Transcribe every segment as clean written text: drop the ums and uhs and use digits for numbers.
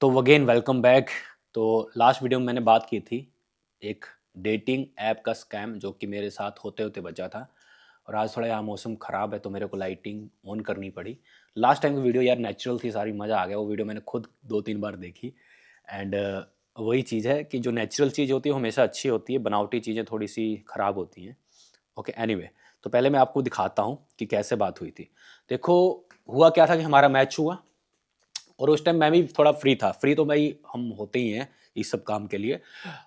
तो again welcome back. तो last video में मैंने बात की थी एक डेटिंग ऐप का स्कैम जो कि मेरे साथ होते होते बचा था। और आज थोड़ा यहाँ मौसम ख़राब है तो मेरे को लाइटिंग ऑन करनी पड़ी। लास्ट टाइम की वीडियो यार नेचुरल थी, सारी मज़ा आ गया। वो वीडियो मैंने खुद 2-3 बार देखी। एंड वही चीज़ है कि जो नेचुरल चीज़ होती है वो हमेशा अच्छी होती है, बनावटी चीज़ें थोड़ी सी ख़राब होती हैं। ओके एनीवे, तो पहले मैं आपको दिखाता हूँ कि कैसे बात हुई थी। देखो, हुआ क्या था कि हमारा मैच हुआ और उस टाइम मैं भी थोड़ा फ्री था। फ्री तो भाई हम होते ही हैं इस सब काम के लिए।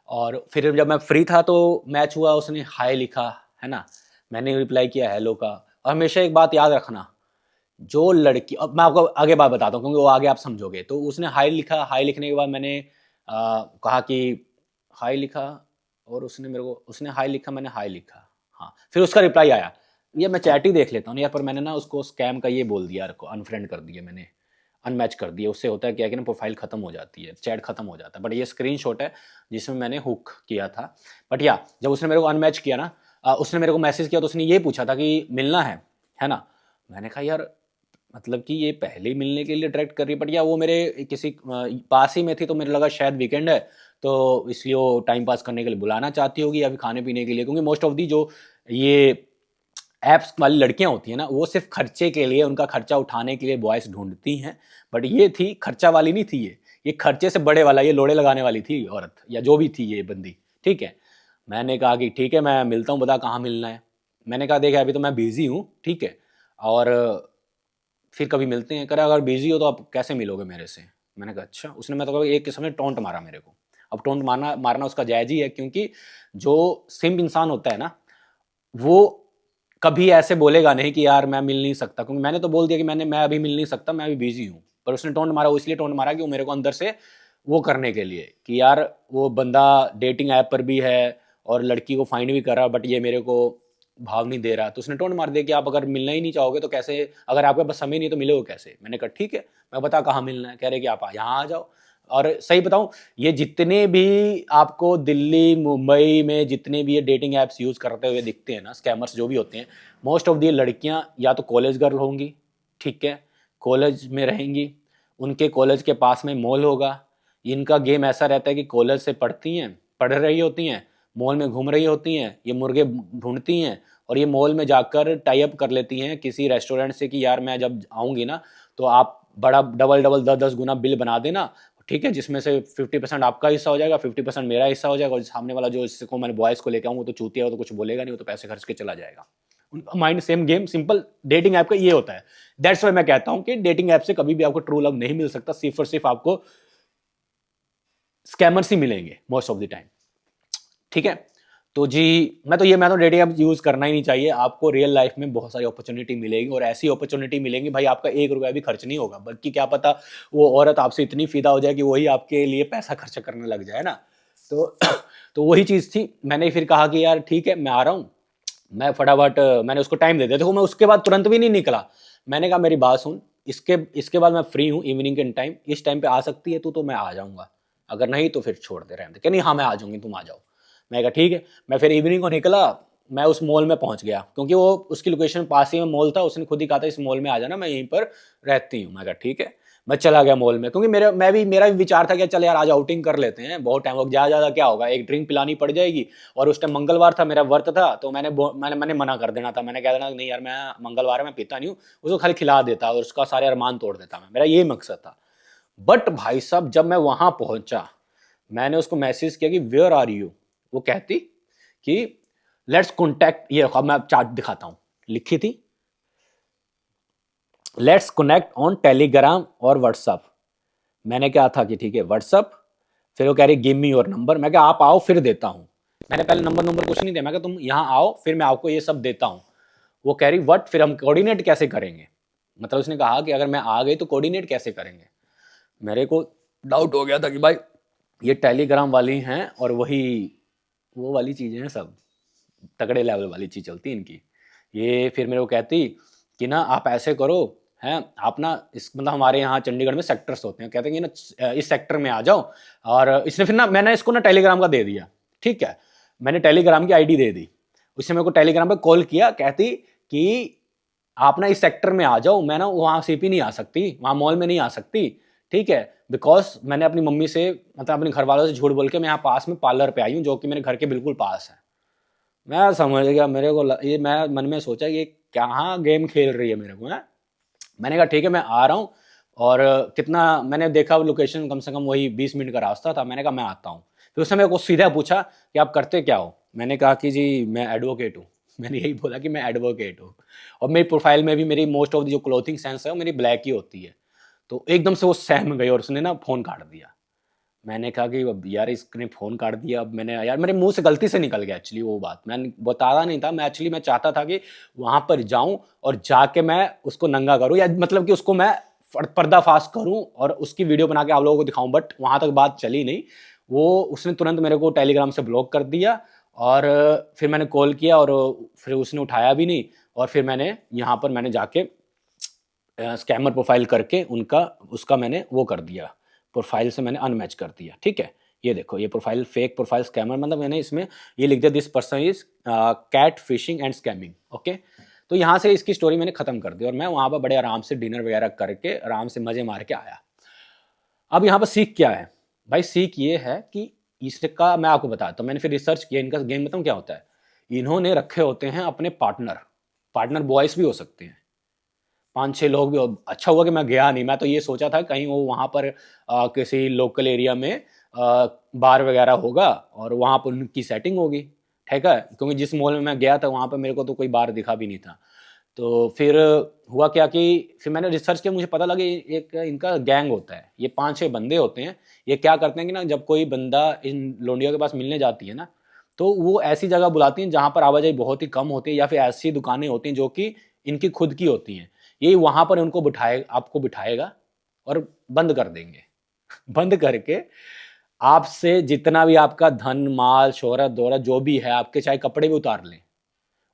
और फिर जब मैं फ्री था तो मैच हुआ, उसने हाय लिखा, है ना। मैंने रिप्लाई किया हेलो का। और हमेशा एक बात याद रखना, जो लड़की, अब मैं आपको आगे बात बताता हूँ क्योंकि वो आगे आप समझोगे। तो उसने हाय लिखा, हाय लिखने के बाद मैंने कहा कि हाय लिखा, और उसने मेरे को, उसने हाय लिखा, मैंने हाय लिखा। हाँ, फिर उसका रिप्लाई आया। ये मैं चैट ही देख लेता हूँ यार, पर मैंने ना उसको स्कैम का ये बोल दिया, अनफ्रेंड कर दिया मैंने, अनमैच कर दिया। उससे होता है क्या कि ना प्रोफाइल खत्म हो जाती है, चैट खत्म हो जाता है। बट ये स्क्रीनशॉट है जिसमें मैंने हुक किया था। बट या जब उसने मेरे को अनमैच किया ना, उसने मेरे को मैसेज किया तो उसने ये पूछा था कि मिलना है ना। मैंने कहा यार मतलब कि ये पहले ही मिलने के लिए डायरेक्ट कर रही है। बट या वो मेरे किसी पास ही में थी तो मेरे लगा शायद वीकेंड है तो इसलिए वो टाइम पास करने के लिए बुलाना चाहती होगी या फिर खाने पीने के लिए। क्योंकि मोस्ट ऑफ दी जो ये ऐप्स वाली लड़कियां होती हैं ना, वो सिर्फ खर्चे के लिए, उनका खर्चा उठाने के लिए बॉयज ढूंढती हैं। बट ये थी खर्चा वाली नहीं थी, ये खर्चे से बड़े वाला, ये लोड़े लगाने वाली थी औरत या जो भी थी ये बंदी। ठीक है, मैंने कहा कि ठीक है मैं मिलता हूँ, बता कहाँ मिलना है। मैंने कहा देखा अभी तो मैं बिजी हूँ, ठीक है, और फिर कभी मिलते हैं। कह रहा अगर बिजी हो तो आप कैसे मिलोगे मेरे से। मैंने कहा अच्छा। उसने मैं तो एक किस्म में टोंट मारा मेरे को। अब टोंट मारना मारना उसका जायज ही है, क्योंकि जो सिंप इंसान होता है ना, वो कभी ऐसे बोलेगा नहीं कि यार मैं मिल नहीं सकता। क्योंकि मैंने तो बोल दिया कि मैं अभी मिल नहीं सकता, मैं अभी बिजी हूँ। पर उसने टोंट मारा, वो इसलिए टोंट मारा कि वो मेरे को अंदर से वो करने के लिए कि यार वो बंदा डेटिंग ऐप पर भी है और लड़की को फाइंड भी कर रहा, बट ये मेरे को भाव नहीं दे रहा। तो उसने टोंट मार दिया कि आप अगर मिलना ही नहीं चाहोगे तो कैसे, अगर आपके पास समय नहीं तो मिलोगे कैसे। मैंने कहा ठीक है, मैं बता कहाँ मिलना है। कह रहे कि आप यहाँ आ जाओ। और सही बताऊं, ये जितने भी आपको दिल्ली मुंबई में जितने भी ये डेटिंग ऐप्स यूज़ करते हुए दिखते हैं ना, स्कैमर्स जो भी होते हैं, मोस्ट ऑफ दी लड़कियां या तो कॉलेज गर्ल होंगी, ठीक है, कॉलेज में रहेंगी, उनके कॉलेज के पास में मॉल होगा। इनका गेम ऐसा रहता है कि कॉलेज से पढ़ती हैं, पढ़ रही होती हैं, मॉल में घूम रही होती हैं, ये मुर्गे ढूंढती हैं और ये मॉल में जाकर टाई अप कर लेती हैं किसी रेस्टोरेंट से कि यार मैं जब आऊँगी ना तो आप बड़ा डबल डबल 10-10 गुना बिल बना देना, ठीक है, जिसमें से 50% आपका हिस्सा हो जाएगा, 50% मेरा हिस्सा हो जाएगा। और सामने वाला जो इसको मैंने बॉयज़ को लेकर आऊँ वो तो चूतिया, वो तो कुछ बोलेगा नहीं, वो तो पैसे खर्च के चला जाएगा। उनका mind same game, simple dating app का ये होता है। दैट्स वाई मैं कहता हूँ कि डेटिंग ऐप से कभी भी आपको ट्रू लव नहीं मिल सकता, सिर्फ और सिर्फ आपको स्कैमर्स ही मिलेंगे मोस्ट ऑफ द टाइम। ठीक है, तो जी मैं तो डेटिंग ऐप यूज करना ही नहीं चाहिए। आपको रियल लाइफ में बहुत सारी अपॉर्चुनिटी मिलेगी और ऐसी अपॉर्चुनिटी मिलेंगी भाई आपका 1 रुपया भी खर्च नहीं होगा, बल्कि क्या पता वो औरत आपसे इतनी फिदा हो जाए कि वही आपके लिए पैसा खर्च करने लग जाए ना। तो तो वही चीज़ थी। मैंने फिर कहा कि यार ठीक है मैं आ रहा हूँ। मैं फटाफट मैंने उसको टाइम दे दिया। देखो मैं उसके बाद तुरंत भी नहीं निकला। मैंने कहा मेरी बात सुन, इसके इसके बाद मैं फ्री हूँ इवनिंग के टाइम, इस टाइम पे आ सकती है तू तो मैं आ जाऊँगा, अगर नहीं तो फिर छोड़ दे, रहने दे। कि नहीं हाँ मैं आ जाऊँगी, तुम आ जाओ। मैं कहा ठीक है। मैं फिर इवनिंग को निकला, मैं उस मॉल में पहुंच गया क्योंकि वो उसकी लोकेशन पास ही में मॉल था। उसने खुद ही कहा था इस मॉल में आ जाना, मैं यहीं पर रहती हूँ। मैं कहा ठीक है। मैं चला गया मॉल में क्योंकि मेरा भी विचार था कि चल यार आज आउटिंग कर लेते हैं, बहुत टाइम हो ज़्यादा ज़्यादा क्या होगा, एक ड्रिंक पिलानी पड़ जाएगी। और उस टाइम मंगलवार था, मेरा व्रत था, तो मैंने मना कर देना था। मैंने कह देना नहीं यार मैं मंगलवार है, मैं पीता नहीं हूँ। उसको खाली खिला देता और उसका सारे अरमान तोड़ देता मैं, मेरा यही मकसद था। बट भाई साहब जब मैं वहां पहुंचा, मैंने उसको मैसेज किया कि वेयर आर यू। वो कहती कि लेट्स कॉन्टैक्ट, ये अब मैं चार्ट दिखाता हूं, लिखी थी लेट्स कनेक्ट ऑन टेलीग्राम और व्हाट्सअप। मैंने कहा था कि ठीक है व्हाट्सअप। फिर वो कह रही गिव मी योर नंबर। मैं कहा आप आओ फिर देता हूं। मैंने पहले नंबर कुछ नहीं दिया, मैं कहा तुम यहां आओ फिर मैं आपको ये सब देता हूं। वो कह रही व्हाट, फिर हम कोऑर्डिनेट कैसे करेंगे। मतलब उसने कहा कि अगर मैं आ गई तो कोऑर्डिनेट कैसे करेंगे। मेरे को डाउट हो गया था कि भाई ये टेलीग्राम वाली हैं और वही वो वाली चीज़ें हैं, सब तगड़े लेवल वाली चीज़ चलती है इनकी। ये फिर मेरे को कहती कि ना आप ऐसे करो, हैं आप ना इस मतलब हमारे यहाँ चंडीगढ़ में सेक्टर्स होते हैं, कहते हैं कि ना इस सेक्टर में आ जाओ। और इसने फिर ना मैंने इसको ना टेलीग्राम का दे दिया, ठीक है, मैंने टेलीग्राम की आईडी दे दी। उसने मेरे को टेलीग्राम पे कॉल किया, कहती कि आप ना इस सेक्टर में आ जाओ। मैं ना वहाँ सीपी नहीं आ सकती, वहाँ मॉल में नहीं आ सकती, ठीक है, बिकॉज मैंने अपनी मम्मी से मतलब अपने घर वालों से झूठ बोल के मैं यहाँ पास में पार्लर पे आई हूँ, जो कि मेरे घर के बिल्कुल पास है। मैं समझ गया, मेरे को ये मैं मन में सोचा कि ये कहाँ गेम खेल रही है मेरे को है। मैंने कहा ठीक है मैं आ रहा हूँ, और कितना मैंने देखा लोकेशन कम से कम वही 20 मिनट का रास्ता था। मैंने कहा मैं आता हूँ। फिर उसने मेरे को सीधा पूछा कि आप करते क्या हो। मैंने कहा कि जी मैं एडवोकेट हूँ। मैंने यही बोला कि मैं एडवोकेट हूँ, और मेरी प्रोफाइल में भी मेरी मोस्ट ऑफ जो क्लोथिंग सेंस है वो मेरी ब्लैक ही होती है। तो एकदम से वो सहम गई और उसने ना फ़ोन काट दिया। मैंने कहा कि अब यार इसने फ़ोन काट दिया, अब मैंने यार मेरे मुंह से गलती से निकल गया एक्चुअली वो बात, मैं बताया नहीं था। मैं एक्चुअली मैं चाहता था कि वहाँ पर जाऊँ और जाके मैं उसको नंगा करूँ, या मतलब कि उसको मैं पर्दाफाश करूँ और उसकी वीडियो बना के आप लोगों को दिखाऊँ, बट वहाँ तक बात चली नहीं। वो उसने तुरंत मेरे को टेलीग्राम से ब्लॉक कर दिया, और फिर मैंने कॉल किया और फिर उसने उठाया भी नहीं। और फिर मैंने यहाँ पर मैंने जाके स्कैमर प्रोफाइल करके उनका उसका मैंने वो कर दिया, प्रोफाइल से मैंने अनमैच कर दिया। ठीक है, ये देखो ये प्रोफाइल फेक प्रोफाइल स्कैमर, मतलब मैंने इसमें ये लिख दिया this person is catfishing and scamming. Okay, तो यहाँ से इसकी स्टोरी मैंने खत्म कर दी और मैं वहाँ पर बड़े आराम से डिनर वगैरह करके आराम से मजे मार के आया। अब यहाँ पर सीख क्या है भाई? सीख ये है कि इसका मैं आपको बताता हूँ, मैंने फिर रिसर्च किया इनका गेम बताऊँ क्या होता है। इन्होंने रखे होते हैं अपने पार्टनर, पार्टनर बॉयज भी हो सकते हैं, 5-6 लोग भी अच्छा हुआ कि मैं गया नहीं। मैं तो ये सोचा था कहीं वो वहाँ पर किसी लोकल एरिया में बार वगैरह होगा और वहाँ पर उनकी सेटिंग होगी। ठीक है, क्योंकि जिस मॉल में मैं गया था वहाँ पर मेरे को तो कोई बार दिखा भी नहीं था। तो फिर हुआ क्या कि फिर मैंने रिसर्च किया, मुझे पता लगा एक इनका गैंग होता है, ये 5-6 बंदे होते हैं। ये क्या करते हैं कि ना जब कोई बंदा इन लोंडियों के पास मिलने जाती है ना, तो वो ऐसी जगह बुलाती हैं जहाँ पर आवाजाही बहुत ही कम होती है, या फिर ऐसी दुकानें होती हैं जो कि इनकी खुद की होती हैं। ये वहाँ पर उनको आपको बिठाएगा और बंद कर देंगे। बंद करके आपसे जितना भी आपका धन माल शोहरत दौलत जो भी है, आपके चाहे कपड़े भी उतार लें,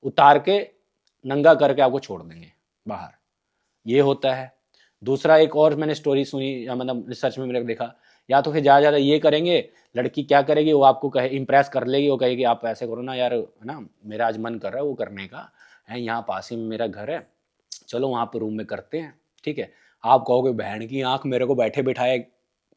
उतार के नंगा करके आपको छोड़ देंगे बाहर। ये होता है। दूसरा एक और मैंने स्टोरी सुनी, या मतलब रिसर्च में मैंने देखा, या तो फिर ज़्यादा ज़्यादा ये करेंगे, लड़की क्या करेगी, वो आपको कहे इम्प्रेस कर लेगी, वो कहेगी आप ऐसे करो ना यार, है ना, मेरा आज मन कर रहा है वो करने का, है यहाँ पास ही में मेरा घर है, चलो वहाँ पर रूम में करते हैं। ठीक है, आप कहोगे बहन की आंख, मेरे को बैठे बिठाए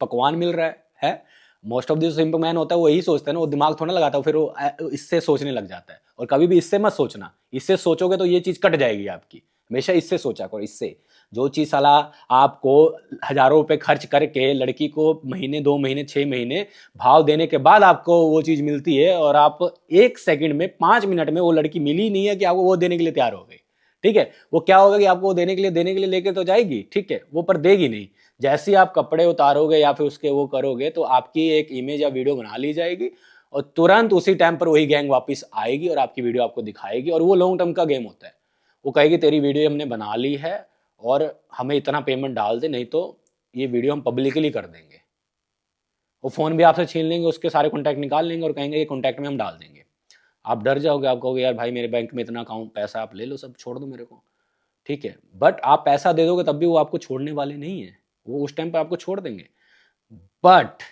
पकवान मिल रहा है। Most of the simple man होता है वो यही सोचता है ना, वो दिमाग थोड़ा लगाता है, फिर वो इससे सोचने लग जाता है। और कभी भी इससे मत सोचना, इससे सोचोगे तो ये चीज़ कट जाएगी आपकी। हमेशा इससे सोचा करो, इससे जो चीज़ साला आपको हज़ारों रुपए खर्च करके लड़की को महीने 2 महीने 6 महीने भाव देने के बाद आपको वो चीज़ मिलती है, और आप 1 सेकंड में 5 मिनट में वो लड़की मिली नहीं है कि आपको वो देने के लिए तैयार हो गई। ठीक है, वो क्या होगा कि आपको देने के लिए लेके तो जाएगी, ठीक है, वो पर देगी नहीं। जैसे ही आप कपड़े उतारोगे या फिर उसके वो करोगे, तो आपकी एक इमेज या वीडियो बना ली जाएगी, और तुरंत उसी टाइम पर वही गैंग वापस आएगी और आपकी वीडियो आपको दिखाएगी। और वो लॉन्ग टर्म का गेम होता है। वो कहेगी तेरी वीडियो हमने बना ली है और हमें इतना पेमेंट डाल दे, नहीं तो ये वीडियो हम पब्लिकली कर देंगे। वो फ़ोन भी आपसे छीन लेंगे, उसके सारे कॉन्टैक्ट निकाल लेंगे और कहेंगे ये कॉन्टैक्ट में हम डाल देंगे। आप डर जाओगे, आप कहोगे यार भाई मेरे बैंक में इतना अकाउंट पैसा आप ले लो, सब छोड़ दो मेरे को। ठीक है, बट आप पैसा दे दोगे तब भी वो आपको छोड़ने वाले नहीं है, वो उस टाइम पर आपको छोड़ देंगे। बट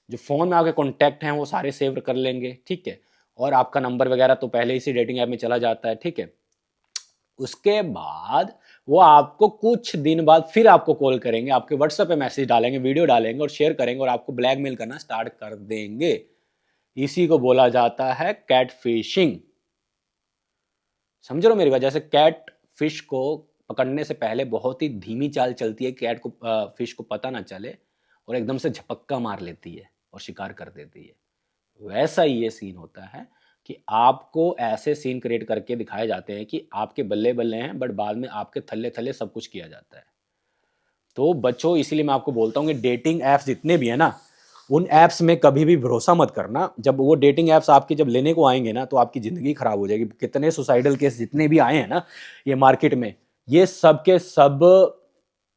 जो फ़ोन में आपके कॉन्टैक्ट हैं वो सारे सेव कर लेंगे। ठीक है, और आपका नंबर वगैरह तो पहले ही डेटिंग ऐप में चला जाता है। ठीक है, उसके बाद वो आपको कुछ दिन बाद फिर आपको कॉल करेंगे, आपके व्हाट्सएप पे मैसेज डालेंगे, वीडियो डालेंगे और शेयर करेंगे, और आपको ब्लैकमेल करना स्टार्ट कर देंगे। इसी को बोला जाता है कैट फिशिंग। समझ रहे हो मेरी बात? जैसे कैट फिश को पकड़ने से पहले बहुत ही धीमी चाल चलती है, कैट को फिश को पता ना चले, और एकदम से झपक्का मार लेती है और शिकार कर देती है। वैसा ही ये सीन होता है कि आपको ऐसे सीन क्रिएट करके दिखाए जाते हैं कि आपके बल्ले बल्ले हैं, बट बाद में आपके थल्ले थल्ले सब कुछ किया जाता है। तो बच्चों, इसीलिए मैं आपको बोलता हूँ कि डेटिंग ऐप्स जितने भी है ना, उन ऐप्स में कभी भी भरोसा मत करना। जब वो डेटिंग ऐप्स आपकी जब लेने को आएंगे ना, तो आपकी ज़िंदगी खराब हो जाएगी। कितने सुसाइडल केस जितने भी आए हैं ना ये मार्केट में, ये सब के सब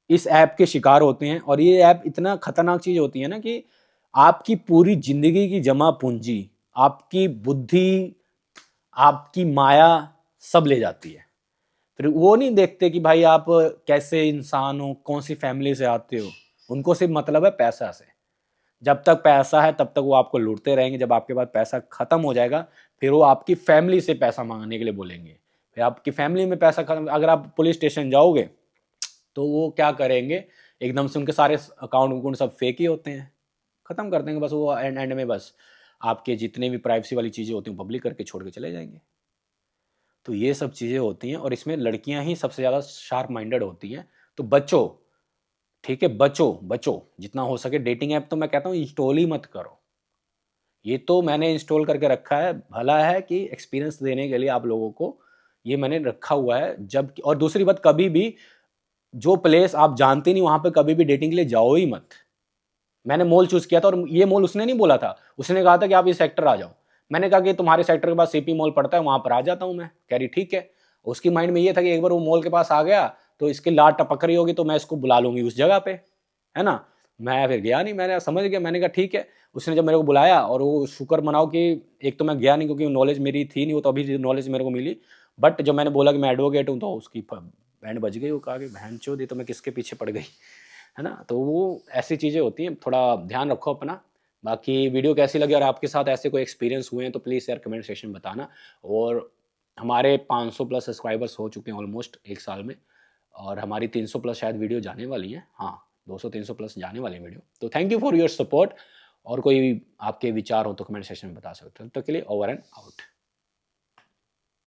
इस ऐप के शिकार होते हैं। और ये ऐप इतना खतरनाक चीज़ होती है ना कि आपकी पूरी ज़िंदगी की जमा पूंजी, आपकी बुद्धि, आपकी माया सब ले जाती है। फिर वो नहीं देखते कि भाई आप कैसे इंसान हो, कौन सी फैमिली से आते हो। उनको सिर्फ मतलब है पैसा से। जब तक पैसा है तब तक वो आपको लूटते रहेंगे। जब आपके पास पैसा खत्म हो जाएगा, फिर वो आपकी फैमिली से पैसा मांगने के लिए बोलेंगे। फिर आपकी फैमिली में पैसा खत्म, अगर आप पुलिस स्टेशन जाओगे तो वो क्या करेंगे, एकदम से उनके सारे अकाउंट सब फेक ही होते हैं, ख़त्म कर देंगे बस वो एंड में बस आपके जितने भी प्राइवेसी वाली चीज़ें होती हैं पब्लिक करके छोड़ के चले जाएंगे। तो ये सब चीज़ें होती हैं और इसमें लड़कियां ही सबसे ज़्यादा शार्प माइंडेड होती हैं। तो बचो, ठीक है, बचो बचो जितना हो सके। डेटिंग ऐप तो मैं कहता हूँ इंस्टॉल ही मत करो। ये तो मैंने इंस्टॉल करके रखा है, भला है कि एक्सपीरियंस देने के लिए आप लोगों को ये मैंने रखा हुआ है। जब और दूसरी बात, कभी भी जो प्लेस आप जानते नहीं वहां पे कभी भी डेटिंग के लिए जाओ ही मत। मैंने मॉल चूज किया था और ये मॉल उसने नहीं बोला था, उसने कहा था कि आप इस सेक्टर आ जाओ। मैंने कहा कि तुम्हारे सेक्टर के पास सीपी मॉल पड़ता है, वहां पर आ जाता हूं मैं। कह रही ठीक है। उसकी माइंड में ये था कि एक बार वो मॉल के पास आ गया तो इसकी लाट टपक रही होगी तो मैं इसको बुला लूंगी उस जगह पे, है ना। मैं फिर गया नहीं, मैंने समझ गया, मैंने कहा ठीक है। उसने जब मेरे को बुलाया, और वो शुक्र मनाओ कि एक तो मैं गया नहीं क्योंकि नॉलेज मेरी थी नहीं, वो तो अभी नॉलेज मेरे को मिली। बट जब मैंने बोला कि मैं एडवोकेट हूँ तो उसकी बैंड बज गई। वो कहा कि बहन चोद, तो मैं किसके पीछे पड़ गई, है ना। तो वो ऐसी चीज़ें होती हैं, थोड़ा ध्यान रखो अपना। बाकी वीडियो कैसी लगी और आपके साथ ऐसे कोई एक्सपीरियंस हुए हैं तो प्लीज़ यार कमेंट सेक्शन में बताना। और हमारे 500 प्लस सब्सक्राइबर्स हो चुके हैं ऑलमोस्ट एक साल में, और हमारी 300 प्लस शायद वीडियो जाने वाली है, हाँ 200-300 प्लस जाने वाली है वीडियो। तो thank you for your support. और कोई आपके विचार हो तो कमेंट सेक्शन में बता सकते हो। तो के लिए ओवर एंड आउट।